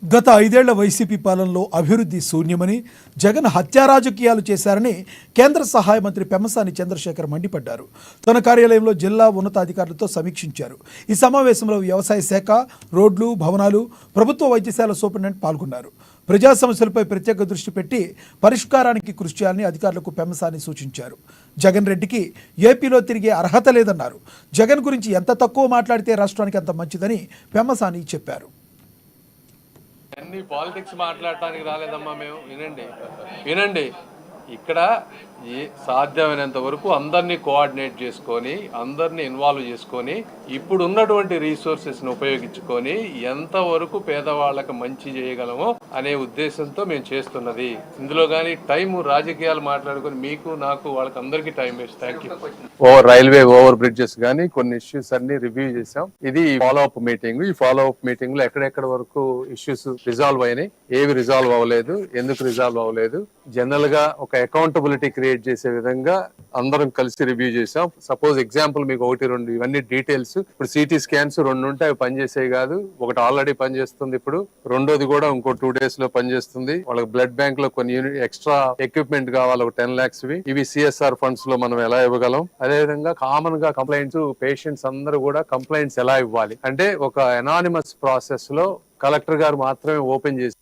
గత 5 ఏళ్ల వైసీపీ పాలనలో అభివృద్ధి శూన్యమని, జగన్ హత్యా రాజకీయాలు చేశారని కేంద్ర సహాయ మంత్రి పెమ్మసాని చంద్రశేఖర్ మండిపడ్డారు. తన కార్యాలయంలో జిల్లా ఉన్నతాధికారులతో సమీక్షించారు. ఈ సమావేశంలో వ్యవసాయ శాఖ, రోడ్లు, భవనాలు, ప్రభుత్వ వైద్యశాల సూపరింటెండెంట్ పాల్గొన్నారు. ప్రజా సమస్యలపై ప్రత్యేక దృష్టి పెట్టి పరిష్కారానికి కృషి చేయాలని అధికారులకు పెమ్మసాని సూచించారు. జగన్ రెడ్డికి ఏపీలో తిరిగే అర్హత లేదన్నారు. జగన్ గురించి ఎంత తక్కువ మాట్లాడితే రాష్ట్రానికి అంత మంచిదని పెమ్మసాని చెప్పారు. అన్ని పాలిటిక్స్ మాట్లాడటానికి రాలేదమ్మా మేము. వినండి ఇక్కడ సాధ్యమైనంత వరకు అందరినీ కోఆర్డినేట్ చేసుకొని, అందరినీ ఇన్వాల్వ్ చేసుకొని, ఇప్పుడు ఉన్నటువంటి రీసోర్సెస్ని ఉపయోగించుకొని ఎంతవరకు పేదవాళ్ళకి మంచి చేయగలమో అనే ఉద్దేశంతో మేము చేస్తున్నది. ఇందులో కానీ టైం రాజకీయాలు మాట్లాడుకొని మీకు నాకు వాళ్ళకి అందరికీ time waste. Thank you. Railway over bridges కానీ కొన్ని ఇష్యూస్ అన్ని రివ్యూ చేసాం. ఇది ఫాలో అప్ మీటింగ్. ఈ ఫాలో అప్ మీటింగ్ లో ఎక్కడెక్కడ వరకు ఇష్యూస్ రిజాల్వ్ అయినాయి, ఏవి రిజాల్వ్ అవ్వలేదు, ఎందుకు రిజాల్వ్ అవ్వలేదు, జనరల్ గా ఒక అకౌంటబిలిటీ క్రియేట్ చేసే విధంగా అందరం కలిసి రివ్యూ చేసాం. సపోజ్ ఎగ్జాంపుల్ మీకు 1-2 ఇవన్నీ డీటెయిల్స్. ఇప్పుడు సిటీ స్కాన్స్ 2 ఉంటే అవి పనిచేసేవి కాదు. ఒకటి ఆల్రెడీ పనిచేస్తుంది, ఇప్పుడు రెండోది కూడా ఇంకో 2 days లో పనిచేస్తుంది. వాళ్ళకి బ్లడ్ బ్యాంక్ లో కొన్ని ఎక్స్ట్రా ఎక్విప్మెంట్ కావాలి, ఒక 10 lakhs. ఇవి సిఎస్ఆర్ ఫండ్స్ లో మనం ఎలా ఇవ్వగలం. అదేవిధంగా కామన్ గా కంప్లైంట్స్, పేషెంట్స్ అందరూ కూడా కంప్లైంట్స్ ఎలా ఇవ్వాలి అంటే ఒక అనానిమస్ ప్రాసెస్ లో కలెక్టర్ గారు మాత్రమే ఓపెన్ చేసి